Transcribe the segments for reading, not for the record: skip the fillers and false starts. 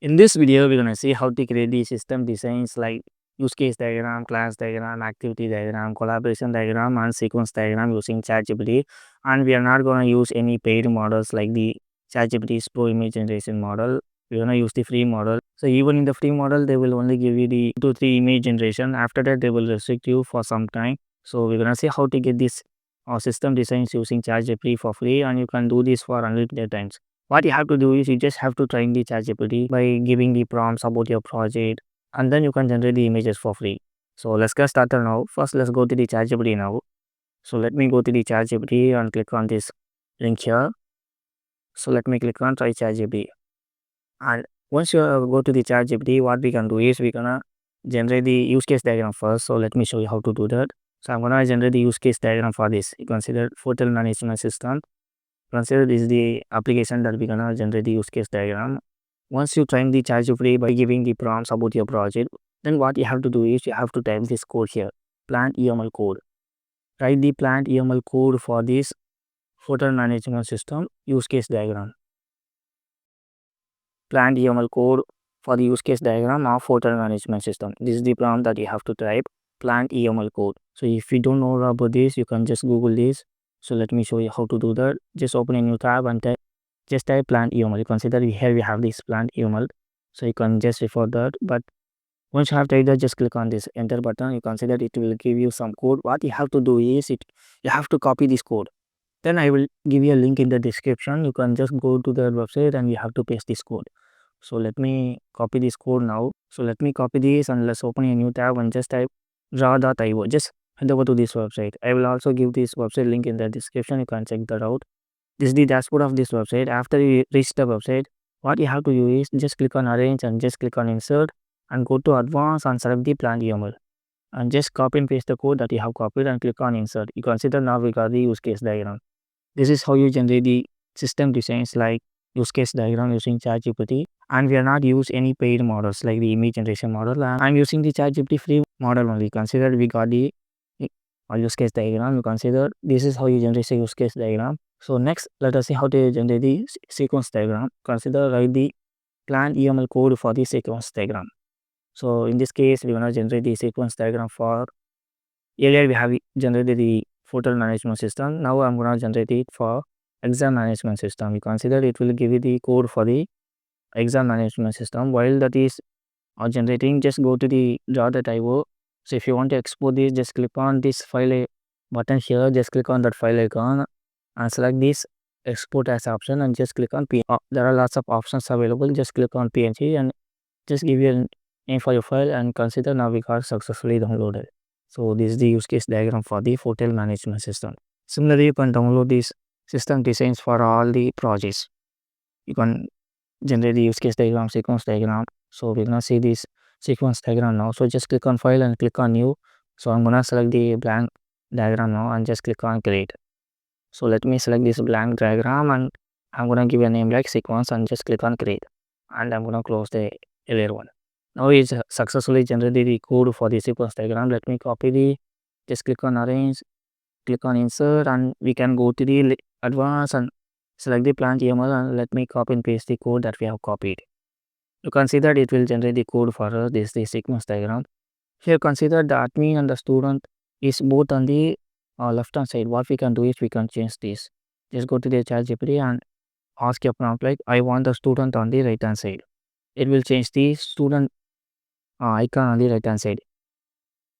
In this video, we're gonna see how to create the system designs like use case diagram, class diagram, activity diagram, collaboration diagram, and sequence diagram using ChatGPT. And we are not gonna use any paid models like the ChatGPT's Pro image generation model. We're gonna use the free model. So even in the free model, they will only give you the 2 to 3 image generation. After that, they will restrict you for some time. So we're gonna see how to get this system designs using ChatGPT for free, and you can do this for unlimited times. What you have to do is you just have to train the ChatGPT by giving the prompts about your project, and then you can generate the images for free. So let's get started now. First, let's go to the ChatGPT now. So let me go to the ChatGPT and click on this link here. So let me click on try ChatGPT. And once you go to the ChatGPT, what we can do is we gonna generate the use case diagram first. So let me show you how to do that. So I'm gonna generate the use case diagram for this. You consider hotel management system. Consider this is the application that we're gonna generate the use case diagram. Once you train the ChatGPT by giving the prompts about your project, then what you have to do is you have to type this code here, plant EML code. Write the plant EML code for this hotel management system use case diagram. Plant EML code for the use case diagram of hotel management system. This is the prompt that you have to type, plant EML code. So if you don't know about this, you can just Google this. So let me show you how to do that. Just open a new tab and just type plant UML. You consider here we have this plant UML. So you can just refer that. But once you have typed that, just click on this enter button. You consider it will give you some code. What you have to do is you have to copy this code. Then I will give you a link in the description. You can just go to their website and you have to paste this code. So let me copy this code now. So let me copy this and let's open a new tab and just type raw.io. Just head over to this website. I will also give this website link in the description. You can check that out. This is the dashboard of this website. After you reach the website, what you have to do is just click on arrange and just click on insert and go to advanced and select the plant YAML and just copy and paste the code that you have copied and click on insert. You consider now we got the use case diagram. This is how you generate the system designs like use case diagram using ChatGPT, and we are not use any paid models like the image generation model, and I'm using the ChatGPT free model only. Consider we got the use case diagram. You consider this is how you generate a use case diagram. So next, let us see how to generate the sequence diagram. Consider write the plant EML code for the sequence diagram. So in this case, we're gonna generate the sequence diagram for earlier we have generated the hotel management system. Now I'm gonna generate it for exam management system. You consider it will give you the code for the exam management system. While that is generating, just go to the draw.io. So if you want to export this, just click on this file button here. Just click on that file icon and select this export as option and just click on PNG. There are lots of options available. Just click on PNG and just give your name for your file and consider now we got successfully downloaded. So this is the use case diagram for the hotel management system. Similarly, you can download these system designs for all the projects. You can generate the use case diagram, sequence diagram. So we're gonna see this sequence diagram now. So just click on file and click on new. So I'm gonna select the blank diagram now and just click on create. So let me select this blank diagram and I'm gonna give a name like sequence and just click on create. And I'm gonna close the earlier one. Now it's successfully generated the code for the sequence diagram. Let me copy the, just click on arrange, click on insert, and we can go to the advanced and select the plant YAML and let me copy and paste the code that we have copied. You can see that it will generate the code for us. This is the sequence diagram. Here consider the admin and the student is both on the left hand side. What we can do is we can change this. Just go to the ChatGPT and ask your prompt like I want the student on the right hand side. It will change the student icon on the right hand side.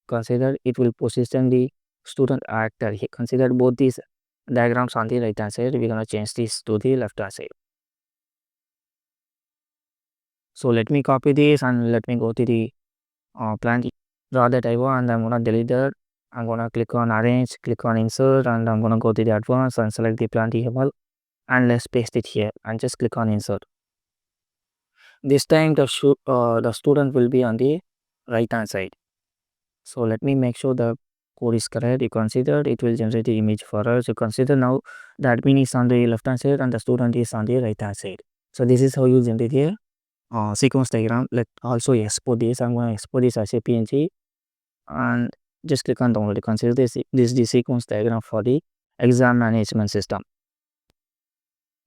Consider it will position the student actor. Consider both these diagrams on the right hand side. We're gonna change this to the left hand side. So let me copy this and let me go to the plant draw.io and I'm gonna delete that. I'm gonna click on arrange, click on insert, and I'm gonna go to the advanced and select the plant UML and let's paste it here and just click on insert. This time the student will be on the right hand side. So let me make sure the code is correct. You consider it will generate the image for us. You consider now the admin is on the left hand side and the student is on the right hand side. So this is how you generate here sequence diagram. Let also export this. I'm going to export this as a PNG and just click on download. Consider this is the sequence diagram for the exam management system.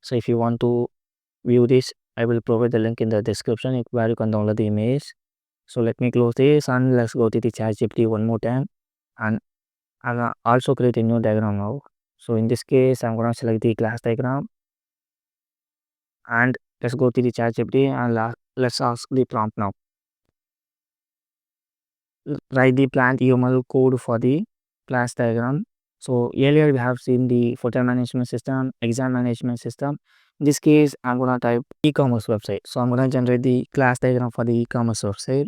So if you want to view this I will provide the link in the description where you can download the image. So let me close this and let's go to the ChatGPT one more time, and I'll also create a new diagram now. So in this case, I'm gonna select the class diagram, and let's go to the ChatGPT and let's ask the prompt now. Write the plant UML code for the class diagram. So earlier we have seen the photo management system, exam management system. In this case, I'm gonna type e-commerce website. So I'm gonna generate the class diagram for the e-commerce website.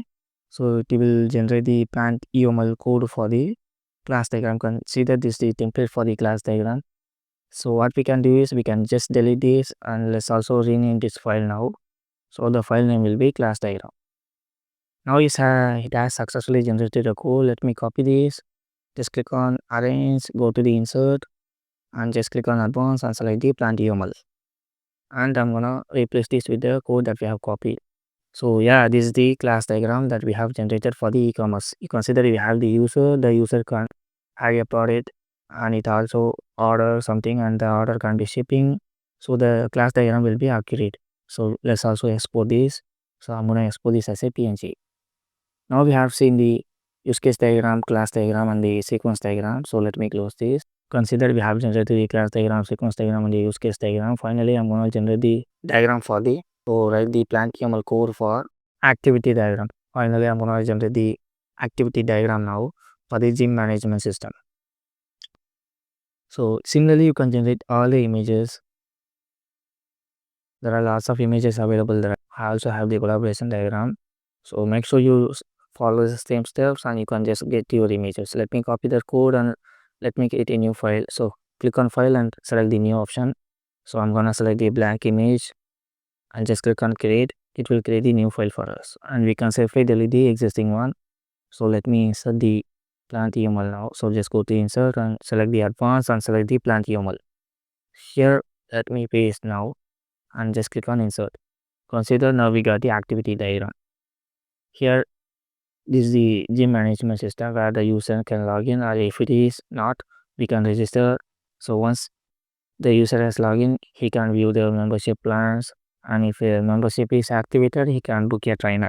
So it will generate the plant UML code for the class diagram. You can see that this is the template for the class diagram. So what we can do is we can just delete this and let's also rename this file now. So the file name will be class diagram. Now it has successfully generated a code. Let me copy this. Just click on arrange, go to the insert and just click on advanced and select the plant UML. And I'm gonna replace this with the code that we have copied. So yeah, this is the class diagram that we have generated for the e-commerce. You consider we have the user can have a product and it also order something and the order can be shipping. So the class diagram will be accurate. So let's also export this. So I'm gonna export this as a PNG. Now we have seen the use case diagram, class diagram and the sequence diagram. So let me close this. Consider we have generated the class diagram, sequence diagram and the use case diagram. Finally, I'm going to generate the diagram for the, so write the plant YAML code for activity diagram. Finally, I'm going to generate the activity diagram now for the gym management system. So similarly, you can generate all the images. There are lots of images available there. I also have the collaboration diagram. So make sure you follow the same steps and you can just get your images. Let me copy the code and let me create a new file. So click on file and select the new option. So I'm gonna select the blank image and just click on create. It will create the new file for us and we can safely delete the existing one. So let me insert the plant UML now. So just go to insert and select the advanced and select the plant UML. Here let me paste now and just click on insert. Consider now we got the activity diagram. Here this is the gym management system where the user can log in, or if it is not, we can register. So once the user has login, he can view the membership plans, and if a membership is activated, he can book a trainer.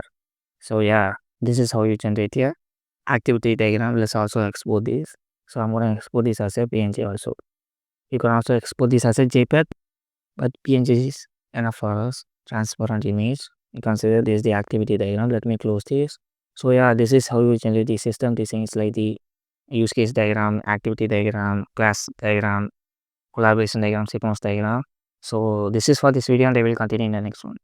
So yeah, this is how you generate a activity diagram. Let's also export this. So I'm going to export this as a PNG also. You can also export this as a JPEG, but PNG is enough for us. Transparent image. You consider this the activity diagram. Let me close this. So yeah, this is how you generate the system designs like the use case diagram, activity diagram, class diagram, collaboration diagram, sequence diagram. So this is for this video and I will continue in the next one.